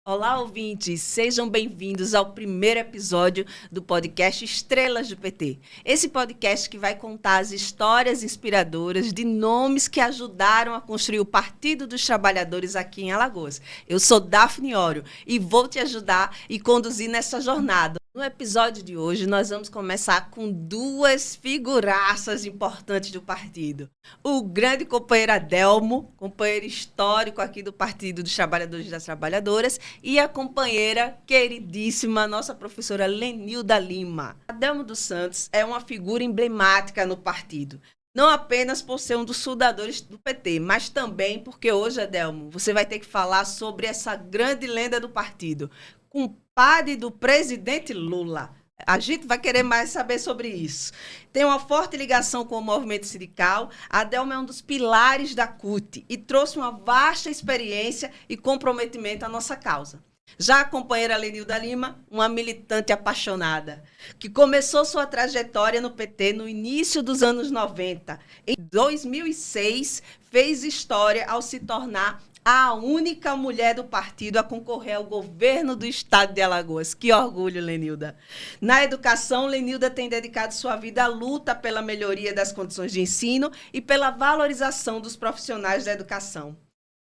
Olá, ouvintes! Sejam bem-vindos ao primeiro episódio do podcast Estrelas do PT. Esse podcast que vai contar as histórias inspiradoras de nomes que ajudaram a construir o Partido dos Trabalhadores aqui em Alagoas. Eu sou Daphne Ório e vou te ajudar e conduzir nessa jornada. No episódio de hoje, nós vamos começar com duas figuraças importantes do partido. O grande companheiro Adelmo, companheiro histórico aqui do Partido dos Trabalhadores e das Trabalhadoras, e a companheira queridíssima, nossa professora Lenilda Lima. Adelmo dos Santos é uma figura emblemática no partido. Não apenas por ser um dos fundadores do PT, mas também porque hoje, Adelmo, você vai ter que falar sobre essa grande lenda do partido, compadre do presidente Lula. A gente vai querer mais saber sobre isso. Tem uma forte ligação com o movimento sindical. Adelmo é um dos pilares da CUT e trouxe uma vasta experiência e comprometimento à nossa causa. Já a companheira Lenilda Lima, uma militante apaixonada, que começou sua trajetória no PT no início dos anos 90. Em 2006, fez história ao se tornar a única mulher do partido a concorrer ao governo do estado de Alagoas. Que orgulho, Lenilda. Na educação, Lenilda tem dedicado sua vida à luta pela melhoria das condições de ensino e pela valorização dos profissionais da educação.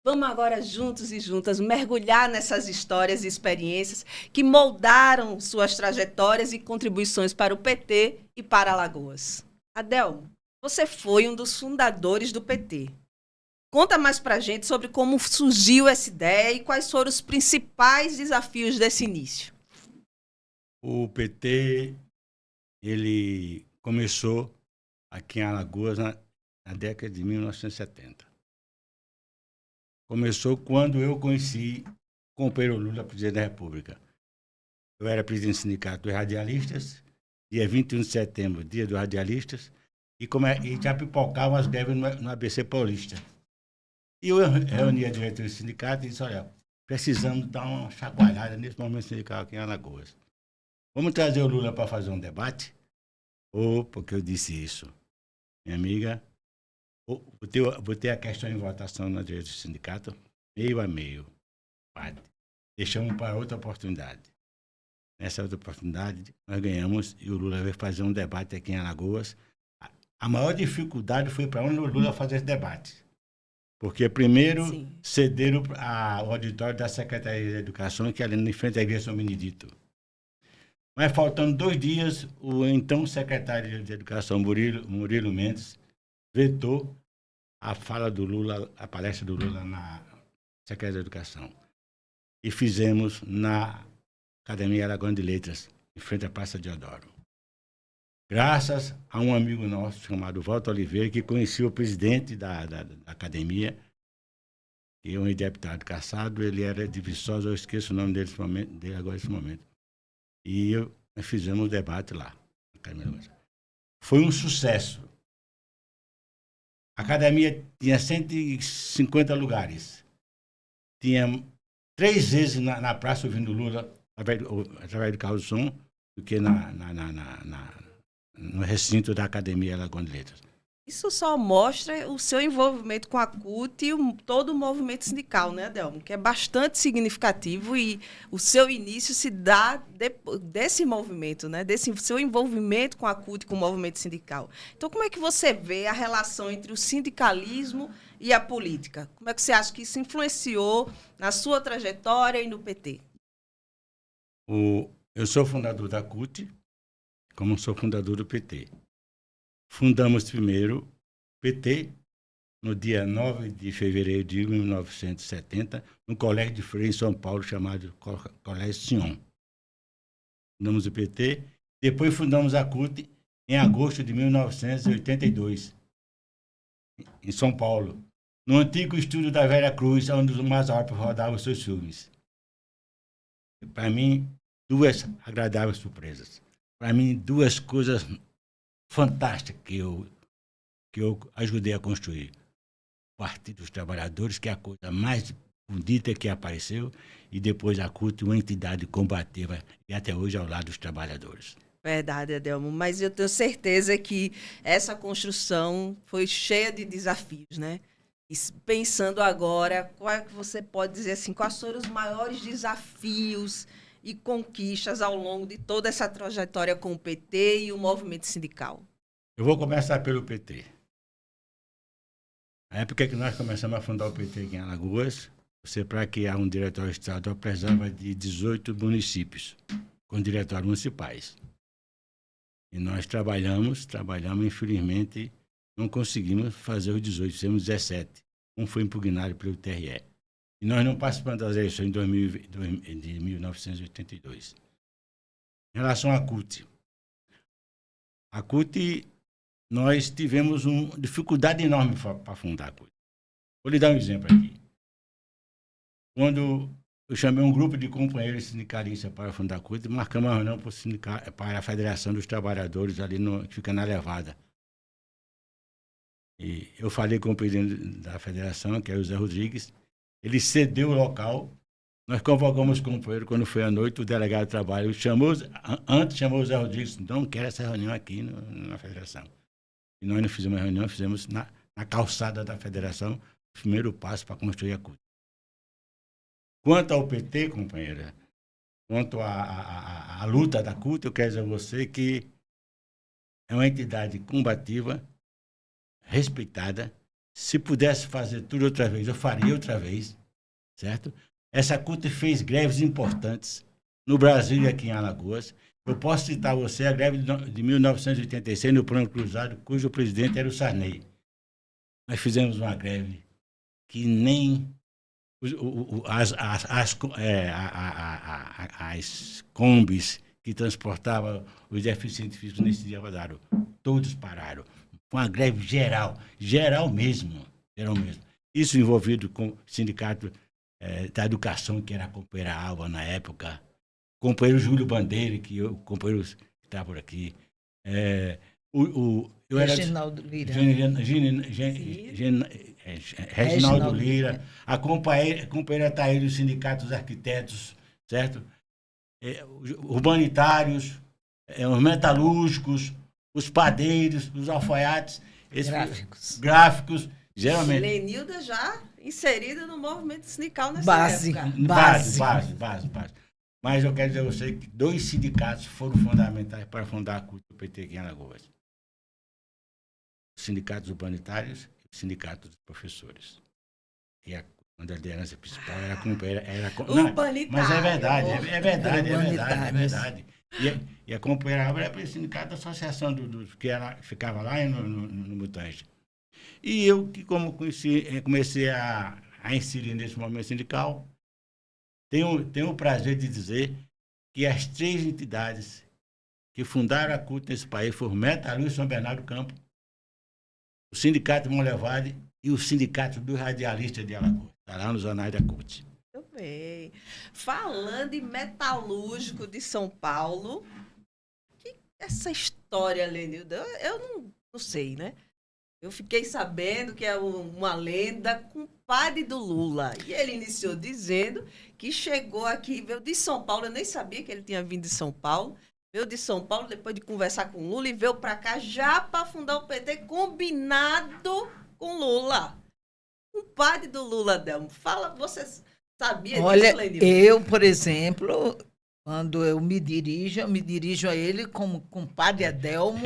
Vamos agora, juntos e juntas, mergulhar nessas histórias e experiências que moldaram suas trajetórias e contribuições para o PT e para Alagoas. Adelmo, você foi um dos fundadores do PT. Conta mais pra gente sobre como surgiu essa ideia e quais foram os principais desafios desse início. O PT, ele começou aqui em Alagoas na década de 1970. Começou quando eu conheci o companheiro Lula, presidente da República. Eu era presidente do Sindicato dos Radialistas, dia 21 de setembro, dia dos Radialistas, e já pipocavam as greves no ABC Paulista. E eu reuni a diretoria do sindicato e disse, olha, precisamos dar uma chacoalhada nesse momento sindical aqui em Alagoas. Vamos trazer o Lula para fazer um debate? Porque eu disse isso. Minha amiga, botei a questão em votação na diretoria do sindicato, meio a meio. Deixamos para outra oportunidade. Nessa outra oportunidade, nós ganhamos e o Lula veio fazer um debate aqui em Alagoas. A maior dificuldade foi para onde o Lula fazer esse debate. Porque primeiro cederam ao auditório da Secretaria de Educação, que é ali em frente à Igreja São Benedito. Mas faltando 2 dias, o então secretário de Educação, Murilo Mendes, vetou a fala do Lula, a palestra do Lula na Secretaria de Educação. E fizemos na Academia Alagoana de Letras, em frente à Praça de Deodoro. Graças a um amigo nosso chamado Walter Oliveira, que conhecia o presidente da academia, que é um deputado caçado, ele era de Viçosa, eu esqueço o nome dele agora nesse momento. E nós fizemos o debate lá. Foi um sucesso. A academia tinha 150 lugares. Tinha 3 vezes na praça ouvindo Lula, através do carro de som, do que no recinto da Academia Alagoana de Letras. Isso só mostra o seu envolvimento com a CUT e todo o movimento sindical, né, Adelmo? Que é bastante significativo e o seu início se dá desse movimento, né? Desse seu envolvimento com a CUT e com o movimento sindical. Então, como é que você vê a relação entre o sindicalismo e a política? Como é que você acha que isso influenciou na sua trajetória e no PT? Eu sou fundador da CUT, como sou fundador do PT. Fundamos primeiro o PT no dia 9 de fevereiro de 1970, no Colégio de Freire, em São Paulo, chamado Colégio Sion. Fundamos o PT, depois fundamos a CUT em agosto de 1982, em São Paulo, no antigo estúdio da Vera Cruz, onde o Mazarop rodava os seus filmes. Para mim, 2 agradáveis surpresas. Para mim, 2 coisas fantásticas que eu ajudei a construir. O Partido dos Trabalhadores, que é a coisa mais bonita que apareceu, e depois a CUT, uma entidade combativa e até hoje ao lado dos trabalhadores. Verdade, Adelmo, mas eu tenho certeza que essa construção foi cheia de desafios, né? Pensando agora, qual é que você pode dizer assim, quais foram os maiores desafios e conquistas ao longo de toda essa trajetória com o PT e o movimento sindical? Eu vou começar pelo PT. Na época que nós começamos a fundar o PT aqui em Alagoas, você, para criar um diretório estadual, precisava de 18 municípios, com diretórios municipais. E nós trabalhamos, infelizmente, não conseguimos fazer os 18, fizemos 17. Um foi impugnado pelo TRE. E nós não participamos das eleições de 1982. Em relação à CUT. A CUT, nós tivemos uma dificuldade enorme para fundar a CUT. Vou lhe dar um exemplo aqui. Quando eu chamei um grupo de companheiros sindicalistas para fundar a CUT, marcamos uma reunião para a Federação dos Trabalhadores, ali que fica na Levada. E eu falei com o presidente da federação, que é o Zé Rodrigues, ele cedeu o local, nós convocamos o companheiro, quando foi à noite, o delegado de trabalho chamou o Zé Rodrigues, não quero essa reunião aqui na federação. E nós não fizemos a reunião, fizemos na calçada da federação, o primeiro passo para construir a CUT. Quanto ao PT, companheira, quanto à luta da CUT, eu quero dizer a você que é uma entidade combativa, respeitada. Se pudesse fazer tudo outra vez, eu faria outra vez, certo? Essa CUT fez greves importantes no Brasil e aqui em Alagoas. Eu posso citar a você a greve de 1986 no Plano Cruzado, cujo presidente era o Sarney. Nós fizemos uma greve que nem as combis que transportavam os deficientes físicos nesse dia rodaram. Todos pararam. Foi uma greve geral mesmo. Isso envolvido com o sindicato da educação, que era a companheira Alva na época, o companheiro Júlio Bandeira, o companheiro que está por aqui, Reginaldo Lira. Reginaldo Lira, a companheira Thaís dos sindicatos arquitetos, certo? Urbanitários, os metalúrgicos, os padeiros, os alfaiates, gráficos, geralmente. Lenilda já inserida no movimento sindical nessa época. Base. Mas eu quero dizer a você que 2 sindicatos foram fundamentais para fundar a CUT do PT aqui em Alagoas. Os sindicatos urbanitários e o sindicato dos professores. E a liderança principal era a companheira. Mas é verdade. E a companheira era para o sindicato da associação que ficava lá no Mutange. E eu, que como comecei a inserir nesse movimento sindical, tenho o prazer de dizer que as 3 entidades que fundaram a CUT nesse país foram o Metalúrgico São Bernardo do Campo, o Sindicato Monlevade e o Sindicato dos Radialistas de Alagoas. Está lá nos anais da CUT. Muito bem. Falando em metalúrgico de São Paulo, que essa história, Lenilda, eu não sei, né? Eu fiquei sabendo que é uma lenda, compadre do Lula. E ele iniciou dizendo que chegou aqui, veio de São Paulo, eu nem sabia que ele tinha vindo de São Paulo, veio de São Paulo depois de conversar com o Lula e veio para cá já para fundar o PT combinado com Lula. Compadre do Lula, Adelmo. Fala, você sabia disso, Lenilda? Eu, por exemplo, quando eu me dirijo a ele como compadre Adelmo,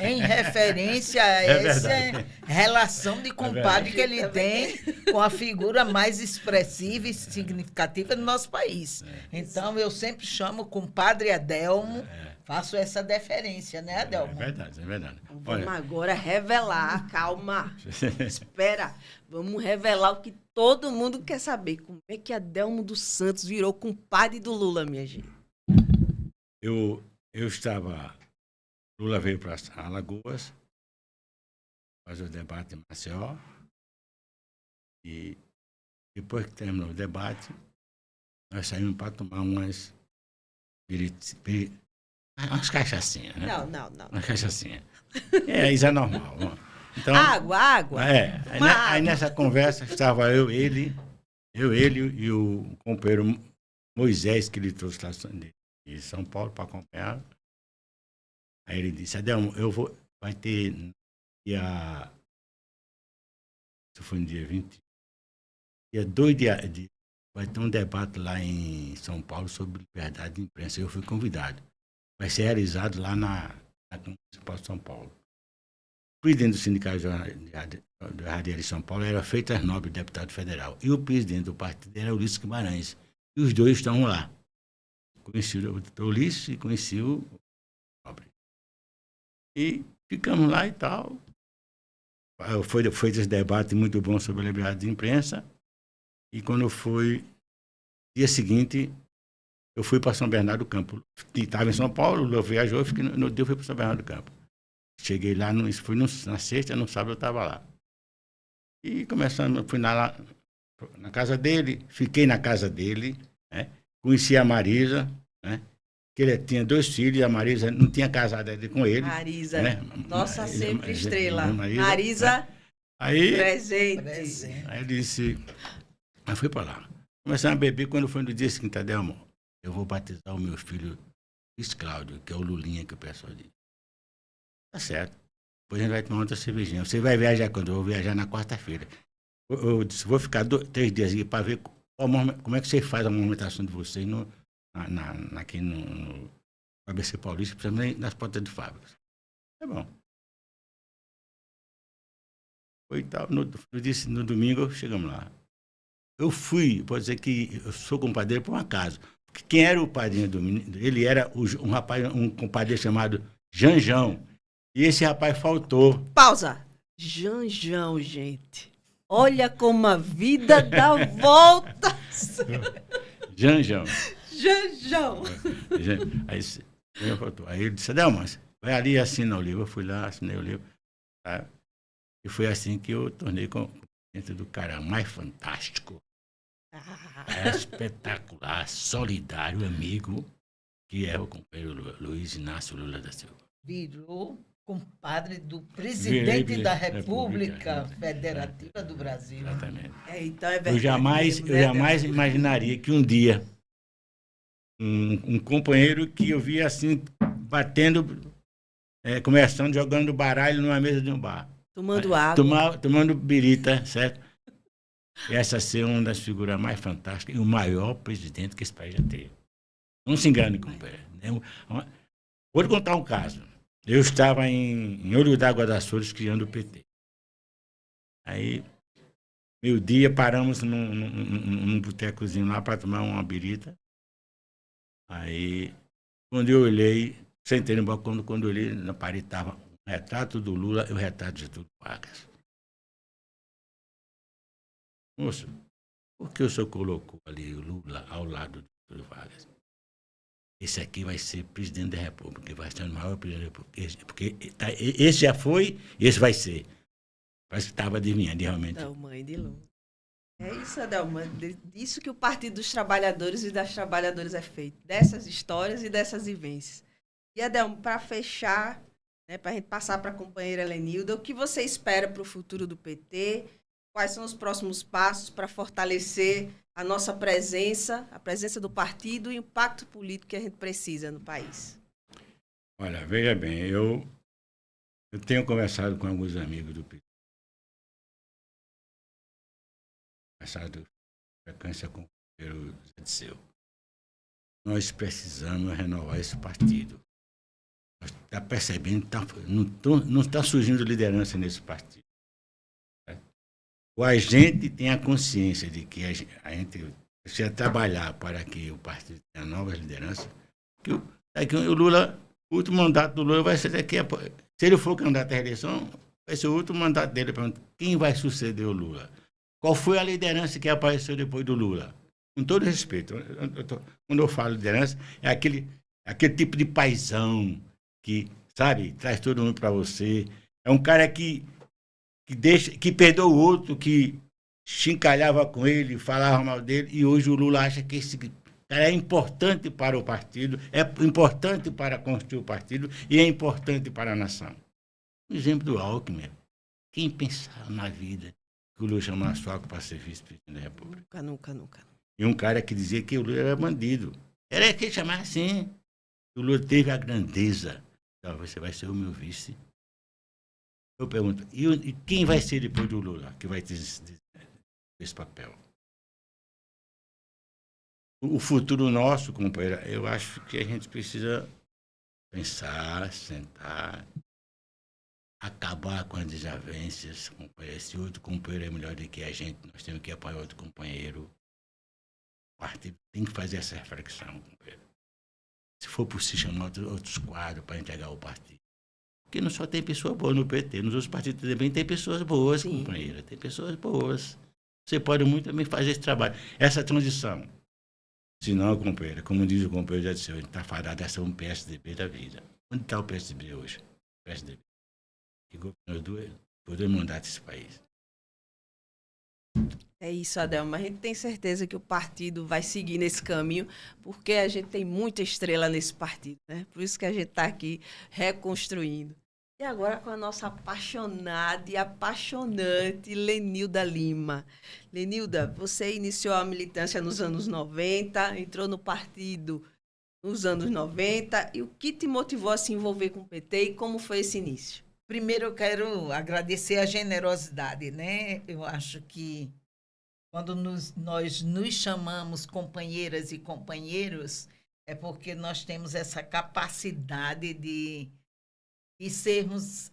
em referência a essa relação de compadre que ele tem com a figura mais expressiva e significativa do nosso país. Então, eu sempre chamo compadre Adelmo, faço essa deferência, né, Adelmo? É verdade. Vamos agora revelar, calma, espera. Vamos revelar o que todo mundo quer saber. Como é que Adelmo dos Santos virou compadre do Lula, minha gente? Eu estava... Lula veio para Alagoas, fazer o debate em Maceió, e depois que terminou o debate, nós saímos para tomar umas cachaçinhas, né? Não. Umas cachaçinhas. Isso é normal. Então, água. Aí nessa conversa estava ele e o companheiro Moisés, que ele trouxe lá de São Paulo para acompanhar. Aí ele disse: Adelmo, vai ter dia Isso foi no dia 20. Dia 2 de vai ter um debate lá em São Paulo sobre liberdade de imprensa. Eu fui convidado. Vai ser realizado lá na Câmara Municipal de São Paulo. O presidente do Sindicato de Radialistas de São Paulo era Freitas Nobre, deputado federal. E o presidente do partido era Ulisses Guimarães. E os dois estão lá. Conheci o doutor Ulisses e conheci o Nobre. E ficamos lá e tal. Foi esse debate muito bom sobre a liberdade de imprensa. E quando foi dia seguinte, eu fui para São Bernardo do Campo. Estava em São Paulo, o Lula viajou, no dia eu fui para São Bernardo do Campo. Cheguei lá, isso foi na sexta, no sábado eu estava lá. E começando, fui na casa dele, fiquei na casa dele, né? Conheci a Marisa, né? Que ele tinha 2 filhos, a Marisa não tinha casado ainda com ele. Marisa, né? nossa sempre estrela. Marisa, né? Aí, presente. Aí ele disse, aí fui para lá. Começamos a beber, quando foi no dia seguinte, Adelmo, eu vou batizar o meu filho Luiz Cláudio, que é o Lulinha que o pessoal diz. Tá certo. Depois a gente vai tomar outra cervejinha. Você vai viajar quando? Eu vou viajar na quarta-feira. Eu disse, vou ficar 3 dias aqui para ver como é que você faz a movimentação de vocês aqui no ABC Paulista, principalmente nas portas de fábricas. É bom. Foi tal. No domingo, chegamos lá. Eu fui, pode dizer que eu sou compadre por um acaso. Porque quem era o padrinho do menino? Ele era um rapaz, um compadre chamado Janjão. E esse rapaz faltou. Pausa. Janjão, gente. Olha como a vida dá voltas. Janjão. Janjão. Aí ele disse, Adelmo, vai ali e assina o livro. Eu fui lá, assinei o livro. Tá? E foi assim que eu tornei dentro do cara mais fantástico. É espetacular, solidário, amigo, que é o companheiro Luiz Inácio Lula da Silva. Virou compadre do presidente da República Federativa do Brasil. Exatamente. Então é verdade. Eu jamais imaginaria que um dia um companheiro que eu via assim, batendo, conversando, jogando baralho numa mesa de um bar. Tomando água. Tomando birita, certo? Essa ser uma das figuras mais fantásticas e o maior presidente que esse país já teve. Não se engane, companheiro. Vou te contar um caso. Eu estava em Olho d'Água das Flores criando o PT. Aí, meio-dia, paramos num botecozinho lá para tomar uma birita. Aí, quando eu olhei, sentei no balcão, quando eu olhei, na parede estava o retrato do Lula e o retrato de Getúlio Vargas. Moço, por que o senhor colocou ali o Lula ao lado de Getúlio Vargas? Esse aqui vai ser presidente da República, vai ser o maior presidente da República. Porque esse já foi, esse vai ser. Parece que estava adivinhando, realmente. Não, mãe de Lula. É isso, Adelma. Disso que o Partido dos Trabalhadores e das Trabalhadoras é feito. Dessas histórias e dessas vivências. E, Adelma, para fechar, né, para a gente passar para a companheira Helenilda, o que você espera para o futuro do PT? Quais são os próximos passos para fortalecer a nossa presença, a presença do partido e o impacto político que a gente precisa no país? Olha, veja bem, eu tenho conversado com alguns amigos do PT. Conversado com frequência com o companheiro Zé Disseu. Nós precisamos renovar esse partido. Nós estamos percebendo que não está surgindo liderança nesse partido. O agente tem a consciência de que a gente precisa trabalhar para que o partido tenha novas lideranças. Que o Lula, o último mandato do Lula vai ser daqui a pouco. Se ele for candidato à reeleição, vai ser o último mandato dele. Quem vai suceder o Lula? Qual foi a liderança que apareceu depois do Lula? Com todo respeito. Quando eu falo liderança, é aquele tipo de paizão que, sabe, traz todo mundo para você. É um cara que perdoa o outro, que chincalhava com ele, falava mal dele, e hoje o Lula acha que esse cara é importante para o partido, é importante para construir o partido e é importante para a nação. O exemplo do Alckmin. Quem pensava na vida que o Lula chamasse o Alckmin para ser vice-presidente da República? Nunca. E um cara que dizia que o Lula era bandido. Era que ele chamava assim. O Lula teve a grandeza. Então, você vai ser o meu vice. Eu pergunto, e quem vai ser depois do Lula que vai ter esse papel? O futuro nosso, companheiro, eu acho que a gente precisa pensar, sentar, acabar com as desavenças, companheiro. Se outro companheiro é melhor do que a gente, nós temos que apoiar outro companheiro. O partido tem que fazer essa reflexão, companheiro. Se for possível, chamar outros quadros para entregar o partido. Porque não só tem pessoas boas no PT, nos outros partidos também tem pessoas boas, sim, companheira. Tem pessoas boas. Você pode muito também fazer esse trabalho. Essa transição. Se não, companheira, como diz o companheiro, já disse, a gente está fadado a ser um PSDB da vida. Onde está o PSDB hoje? O PSDB. Que governou por 2 mandatos esse país. É isso, Adelmo. A gente tem certeza que o partido vai seguir nesse caminho, porque a gente tem muita estrela nesse partido, né? Por isso que a gente está aqui reconstruindo. E agora com a nossa apaixonada e apaixonante Lenilda Lima. Lenilda, você iniciou a militância nos anos 90, entrou no partido nos anos 90. E o que te motivou a se envolver com o PT e como foi esse início? Primeiro, eu quero agradecer a generosidade, né? Eu acho que quando nós nos chamamos companheiras e companheiros, é porque nós temos essa capacidade de sermos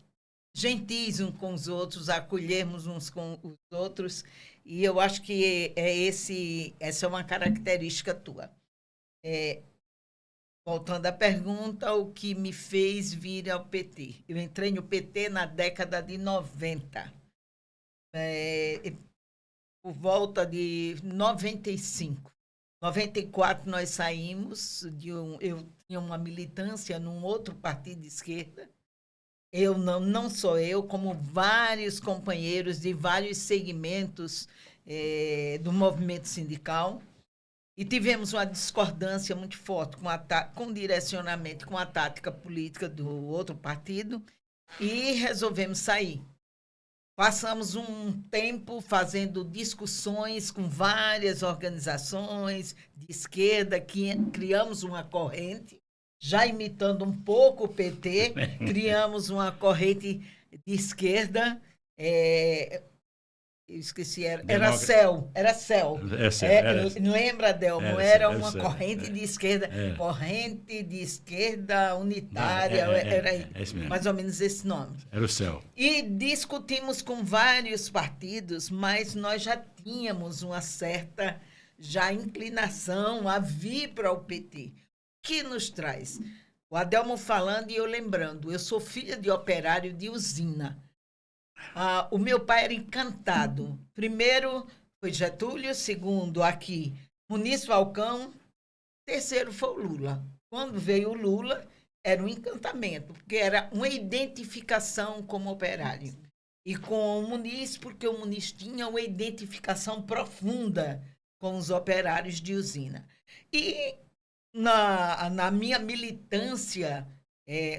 gentis uns com os outros, acolhermos uns com os outros, e eu acho que essa é uma característica tua. Voltando à pergunta, o que me fez vir ao PT? Eu entrei no PT na década de 90, por volta de 95. 94 nós saímos, eu tinha uma militância num outro partido de esquerda. Eu não só eu, como vários companheiros de vários segmentos do movimento sindical. E tivemos uma discordância muito forte com o direcionamento, com a tática política do outro partido, e resolvemos sair. Passamos um tempo fazendo discussões com várias organizações de esquerda, que criamos uma corrente, já imitando um pouco o PT, criamos uma corrente de esquerda, eu esqueci, era CEL. Lembra, Adelmo? Era uma corrente de esquerda, corrente de esquerda unitária, era mais ou menos esse nome. Era o CEL. E discutimos com vários partidos, mas nós já tínhamos uma certa inclinação a vir para o PT. O que nos traz? O Adelmo falando e eu lembrando, eu sou filha de operário de usina. O meu pai era encantado. Primeiro foi Getúlio, segundo aqui Muniz Falcão, terceiro foi o Lula. Quando veio o Lula, era um encantamento, porque era uma identificação como operário. E com o Muniz, porque o Muniz tinha uma identificação profunda com os operários de usina. E na minha militância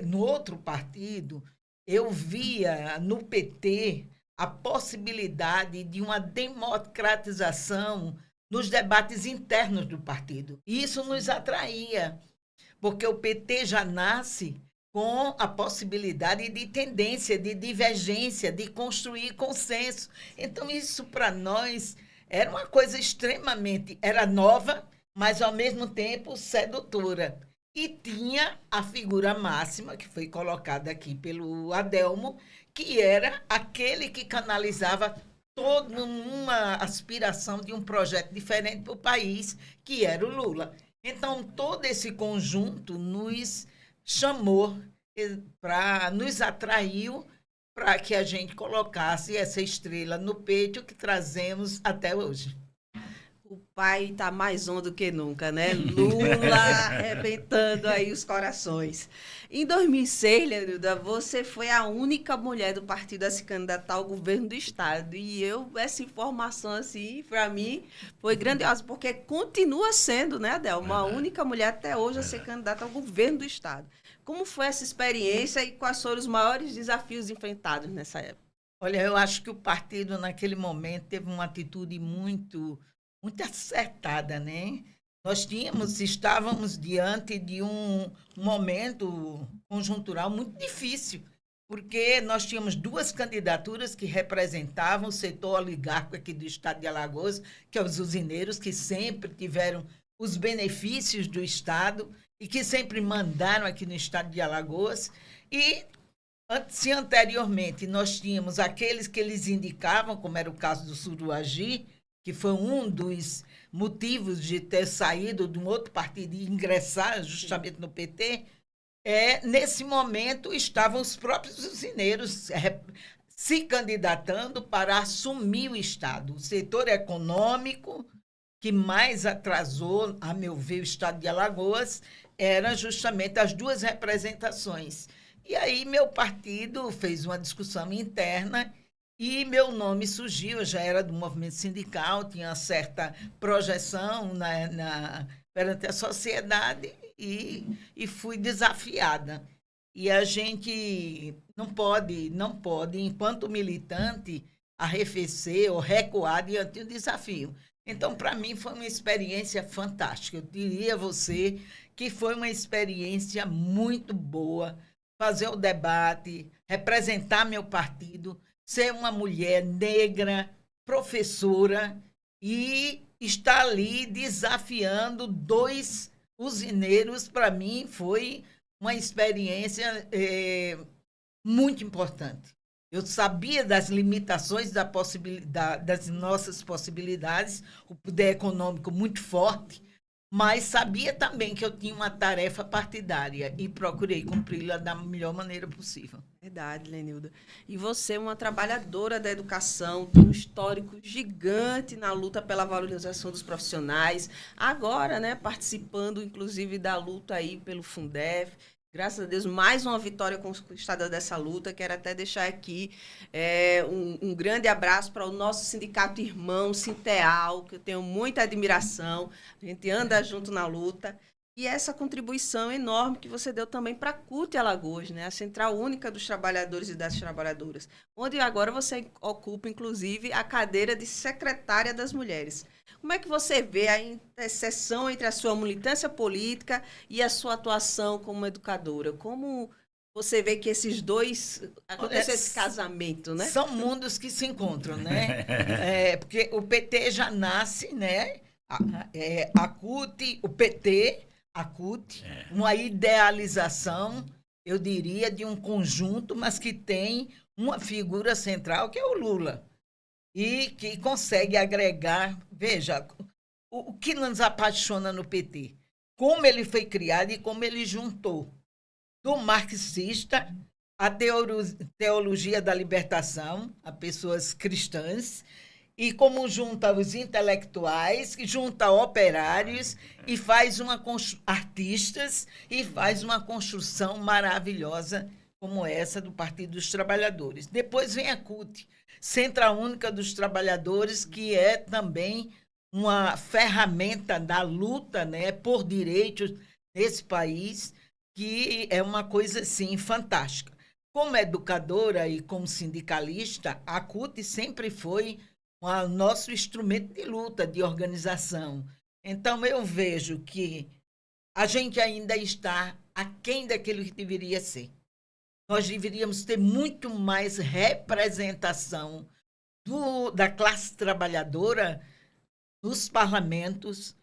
no outro partido, eu via no PT a possibilidade de uma democratização nos debates internos do partido. E isso nos atraía, porque o PT já nasce com a possibilidade de tendência, de divergência, de construir consenso. Então, isso para nós era uma coisa era nova, mas ao mesmo tempo sedutora. E tinha a figura máxima, que foi colocada aqui pelo Adelmo, que era aquele que canalizava toda uma aspiração de um projeto diferente para o país, que era o Lula. Então, todo esse conjunto nos chamou, nos atraiu para que a gente colocasse essa estrela no peito que trazemos até hoje. O pai está mais on do que nunca, né? Lula arrebentando aí os corações. Em 2006, Lenilda, você foi a única mulher do partido a se candidatar ao governo do Estado. E essa informação, assim, para mim, foi grandiosa, porque continua sendo, né, Adel, uma única mulher até hoje a ser candidata ao governo do Estado. Como foi essa experiência e quais foram os maiores desafios enfrentados nessa época? Olha, eu acho que o partido, naquele momento, teve uma atitude muito acertada, né? Nós estávamos diante de um momento conjuntural muito difícil, porque nós tínhamos 2 candidaturas que representavam o setor oligárquico aqui do estado de Alagoas, que é os usineiros, que sempre tiveram os benefícios do estado e que sempre mandaram aqui no estado de Alagoas. E, se anteriormente nós tínhamos aqueles que eles indicavam, como era o caso do Suruagi, que foi um dos motivos de ter saído de um outro partido e ingressar justamente no PT, nesse momento estavam os próprios usineiros se candidatando para assumir o Estado. O setor econômico que mais atrasou, a meu ver, o Estado de Alagoas, eram justamente as 2 representações. E aí meu partido fez uma discussão interna e meu nome surgiu. Eu já era do movimento sindical, tinha uma certa projeção perante a sociedade e fui desafiada. E a gente não pode, enquanto militante, arrefecer ou recuar diante do desafio. Então, para mim, foi uma experiência fantástica. Eu diria a você que foi uma experiência muito boa fazer o debate, representar meu partido, ser uma mulher negra, professora e estar ali desafiando 2 usineiros. Para mim, foi uma experiência muito importante. Eu sabia das limitações das nossas possibilidades, o poder econômico muito forte, mas sabia também que eu tinha uma tarefa partidária e procurei cumpri-la da melhor maneira possível. Verdade, Lenilda. E você é uma trabalhadora da educação, tem um histórico gigante na luta pela valorização dos profissionais, agora, né, participando, inclusive, da luta aí pelo Fundef. Graças a Deus, mais uma vitória conquistada dessa luta. Quero até deixar aqui um grande abraço para o nosso sindicato irmão, Sinteal, que eu tenho muita admiração. A gente anda junto na luta. E essa contribuição enorme que você deu também para a CUT Alagoas, né? A Central Única dos Trabalhadores e das Trabalhadoras, onde agora você ocupa, inclusive, a cadeira de secretária das mulheres. Como é que você vê a interseção entre a sua militância política e a sua atuação como educadora? Como você vê que esses 2... aconteceu esse casamento, né? São mundos que se encontram, né? Porque o PT já nasce, né? A CUT, o PT, a CUT, uma idealização, eu diria, de um conjunto, mas que tem uma figura central, que é o Lula. E que consegue agregar, veja, o que nos apaixona no PT, como ele foi criado e como ele juntou do marxista a teologia da libertação, a pessoas cristãs, e como junta os intelectuais, junta operários e faz artistas e faz uma construção maravilhosa como essa do Partido dos Trabalhadores. Depois vem a CUT, Central Única dos Trabalhadores, que é também uma ferramenta da luta, né, por direitos nesse país, que é uma coisa assim fantástica. Como educadora e como sindicalista, a CUT sempre foi o nosso instrumento de luta, de organização. Então, eu vejo que a gente ainda está aquém daquilo que deveria ser. Nós deveríamos ter muito mais representação da classe trabalhadora nos parlamentos,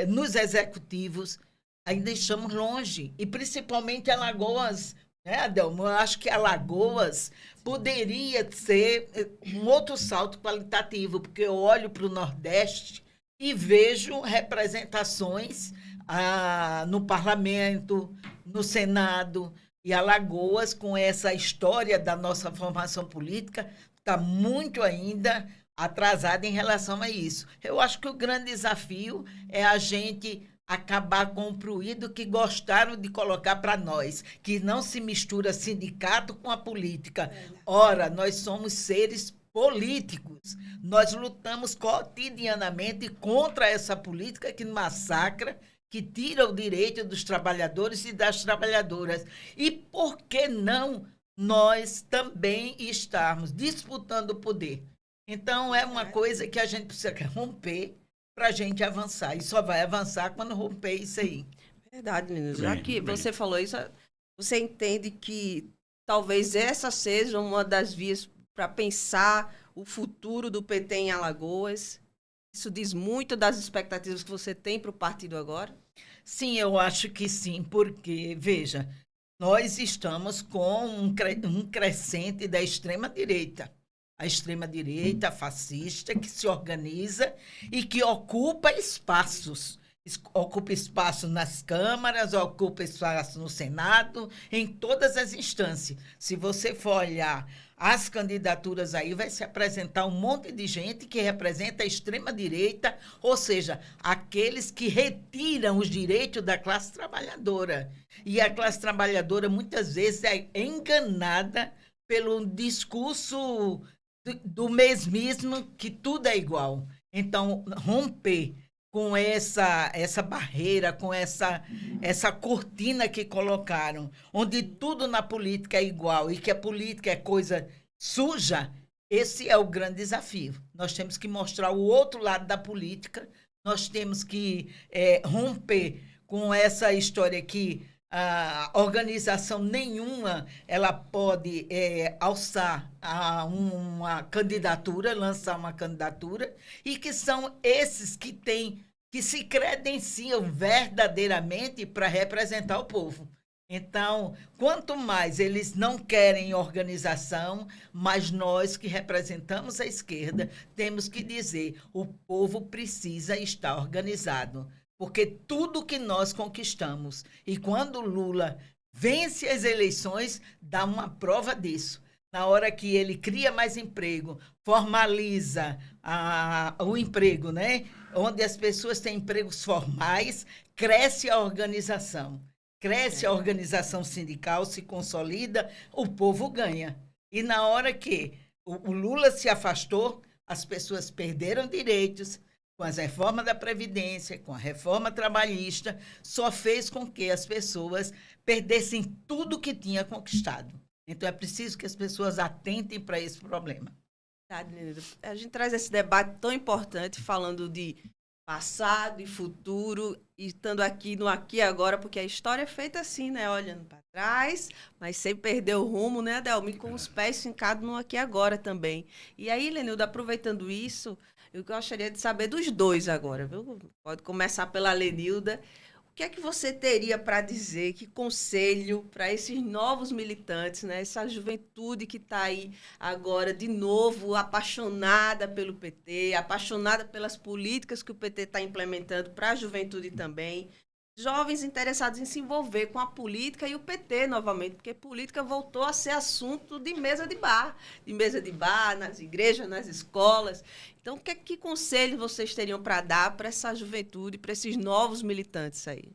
nos executivos. Ainda estamos longe. E, principalmente, Alagoas, né, Adelmo? Eu acho que Alagoas poderia ser um outro salto qualitativo, porque eu olho para o Nordeste e vejo representações no parlamento, no Senado. E Alagoas, com essa história da nossa formação política, está muito ainda atrasada em relação a isso. Eu acho que o grande desafio é a gente acabar com o pruído que gostaram de colocar para nós, que não se mistura sindicato com a política. Ora, nós somos seres políticos. Nós lutamos cotidianamente contra essa política que massacra, que tira o direito dos trabalhadores e das trabalhadoras. E por que não nós também estarmos disputando o poder? Então, é uma coisa que a gente precisa romper para a gente avançar. E só vai avançar quando romper isso aí. Verdade, meninos. Já que você falou isso, você entende que talvez essa seja uma das vias para pensar o futuro do PT em Alagoas? Isso diz muito das expectativas que você tem para o partido agora? Sim, eu acho que sim, porque, veja, nós estamos com um crescente da extrema-direita. A extrema-direita fascista que se organiza e que ocupa espaços. Ocupa espaço nas câmaras, ocupa espaço no Senado, em todas as instâncias. Se você for olhar as candidaturas aí, vai se apresentar um monte de gente que representa a extrema-direita, ou seja, aqueles que retiram os direitos da classe trabalhadora. E a classe trabalhadora, muitas vezes, é enganada pelo discurso do mesmismo, que tudo é igual. Então, romper com essa barreira, com essa cortina que colocaram, onde tudo na política é igual e que a política é coisa suja, esse é o grande desafio. Nós temos que mostrar o outro lado da política, nós temos que romper com essa história que a organização nenhuma ela pode alçar a uma candidatura, lançar uma candidatura, e que são esses que se credenciam verdadeiramente para representar o povo. Então, quanto mais eles não querem organização, mas nós que representamos a esquerda temos que dizer: o povo precisa estar organizado. Porque tudo que nós conquistamos, e quando Lula vence as eleições, dá uma prova disso. Na hora que ele cria mais emprego, formaliza o emprego, né? Onde as pessoas têm empregos formais, cresce a organização. Cresce a organização sindical, se consolida, o povo ganha. E na hora que o Lula se afastou, as pessoas perderam direitos. Com as reformas da Previdência, com a reforma trabalhista, só fez com que as pessoas perdessem tudo que tinha conquistado. Então, é preciso que as pessoas atentem para esse problema. A gente traz esse debate tão importante, falando de passado e futuro, e estando aqui no aqui e agora, porque a história é feita assim, né? Olhando para trás, mas sem perder o rumo, né, Adelmo? E com os pés fincados no aqui e agora também. E aí, Lenilda, aproveitando isso, eu gostaria de saber dos dois agora, viu? Pode começar pela Lenilda. O que é que você teria para dizer, que conselho para esses novos militantes, né? Essa juventude que está aí agora, de novo, apaixonada pelo PT, apaixonada pelas políticas que o PT está implementando para a juventude também, jovens interessados em se envolver com a política e o PT novamente, porque política voltou a ser assunto de mesa de bar, nas igrejas, nas escolas. Então, que conselho vocês teriam para dar para essa juventude, para esses novos militantes aí?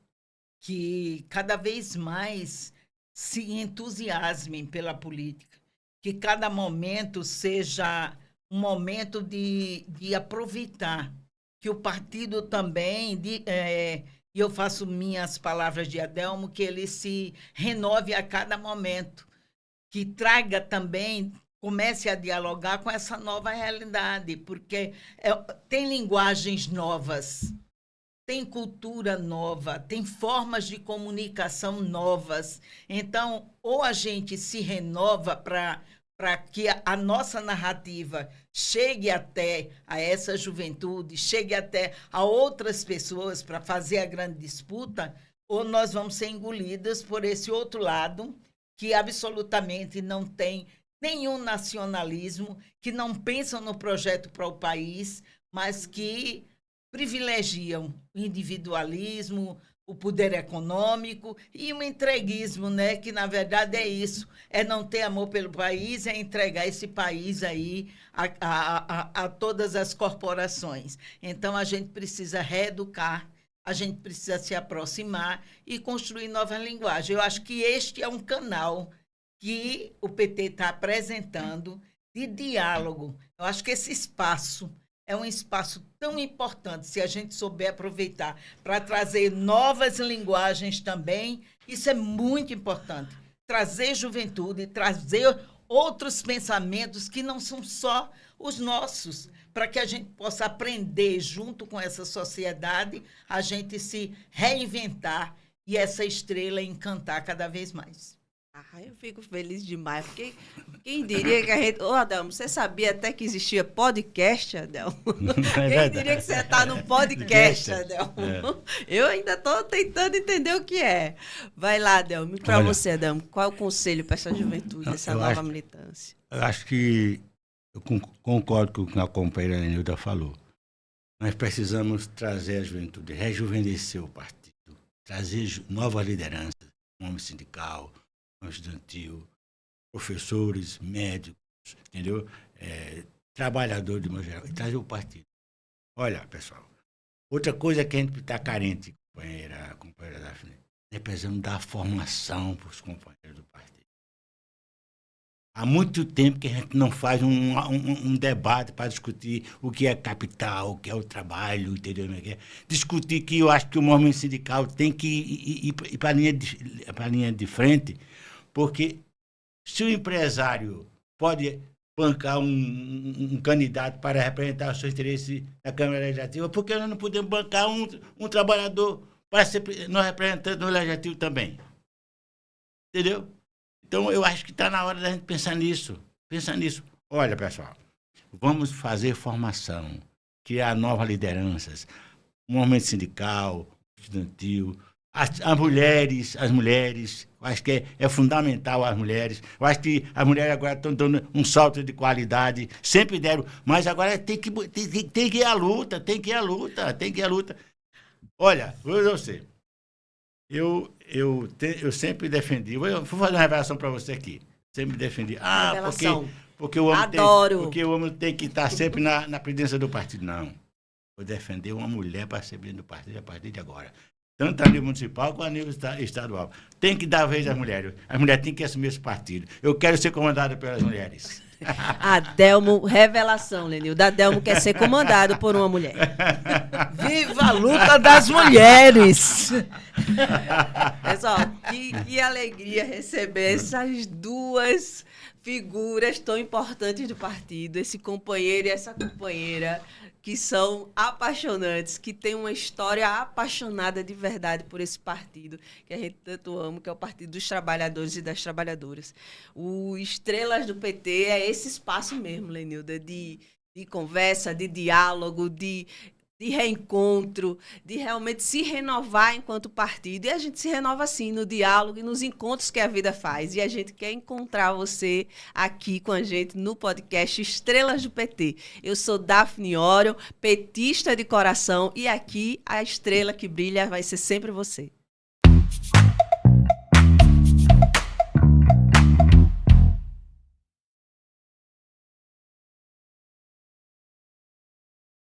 Que cada vez mais se entusiasmem pela política, que cada momento seja um momento de aproveitar, que o partido também, e eu faço minhas palavras de Adelmo, que ele se renove a cada momento, que traga também, comece a dialogar com essa nova realidade, porque tem linguagens novas, tem cultura nova, tem formas de comunicação novas. Então, ou a gente se renova para que a nossa narrativa chegue até a essa juventude, chegue até a outras pessoas para fazer a grande disputa, ou nós vamos ser engolidas por esse outro lado, que absolutamente não tem nenhum nacionalismo, que não pensam no projeto para o país, mas que privilegiam o individualismo, o poder econômico e um entreguismo, né? Que, na verdade, é isso. É não ter amor pelo país, é entregar esse país aí a todas as corporações. Então, a gente precisa reeducar, a gente precisa se aproximar e construir nova linguagem. Eu acho que este é um canal que o PT está apresentando de diálogo. Eu acho que esse espaço é um espaço tão importante, se a gente souber aproveitar para trazer novas linguagens também. Isso é muito importante. Trazer juventude, trazer outros pensamentos que não são só os nossos, para que a gente possa aprender junto com essa sociedade, a gente se reinventar e essa estrela encantar cada vez mais. Eu fico feliz demais, porque quem diria que a gente... Ô, Adelmo, você sabia até que existia podcast, Adelmo? Quem diria que você está no podcast, Adelmo? Eu ainda estou tentando entender o que é. Vai lá, Adelmo. E para você, Adelmo, qual é o conselho para essa juventude, essa nova militância? Eu acho que eu concordo com o que a companheira Lenilda falou. Nós precisamos trazer a juventude, rejuvenescer o partido, trazer novas lideranças, homem sindical, estudantil, professores, médicos, entendeu? Trabalhador de modo geral, e trazer o partido. Olha, pessoal, outra coisa que a gente está carente, companheira Daphne, é precisamos dar formação para os companheiros do partido. Há muito tempo que a gente não faz um debate para discutir o que é capital, o que é o trabalho, entendeu? Discutir que eu acho que o movimento sindical tem que ir para a linha de frente, porque se o empresário pode bancar um candidato para representar os seus interesses na Câmara Legislativa, por que nós não podemos bancar um trabalhador para ser nosso representante no Legislativo também? Entendeu? Então, eu acho que está na hora da gente pensar nisso. Olha, pessoal, vamos fazer formação, criar novas lideranças, movimento sindical, estudantil, as mulheres, eu acho que é fundamental as mulheres. Eu acho que as mulheres agora estão dando um salto de qualidade, sempre deram, mas agora tem que ir à luta, tem que ir à luta. Olha, vou dizer a você, eu sempre defendi, vou fazer uma revelação para você aqui, sempre defendi, porque o homem tem que estar sempre na presidência do partido. Não, vou defender uma mulher para ser presidente do partido a partir de agora. Tanto a nível municipal quanto a nível estadual. Tem que dar vez às mulheres. As mulheres têm que assumir esse partido. Eu quero ser comandado pelas mulheres. Adelmo, revelação, Lenildo. Adelmo quer ser comandado por uma mulher. Viva a luta das mulheres! Pessoal, que alegria receber essas duas figuras tão importantes do partido, esse companheiro e essa companheira, que são apaixonantes, que têm uma história apaixonada de verdade por esse partido que a gente tanto ama, que é o Partido dos Trabalhadores e das Trabalhadoras. O Estrelas do PT é esse espaço mesmo, Lenilda, de conversa, de diálogo, de reencontro, de realmente se renovar enquanto partido. E a gente se renova assim, no diálogo e nos encontros que a vida faz. E a gente quer encontrar você aqui com a gente no podcast Estrelas do PT. Eu sou Daphne Orion, petista de coração, e aqui a estrela que brilha vai ser sempre você.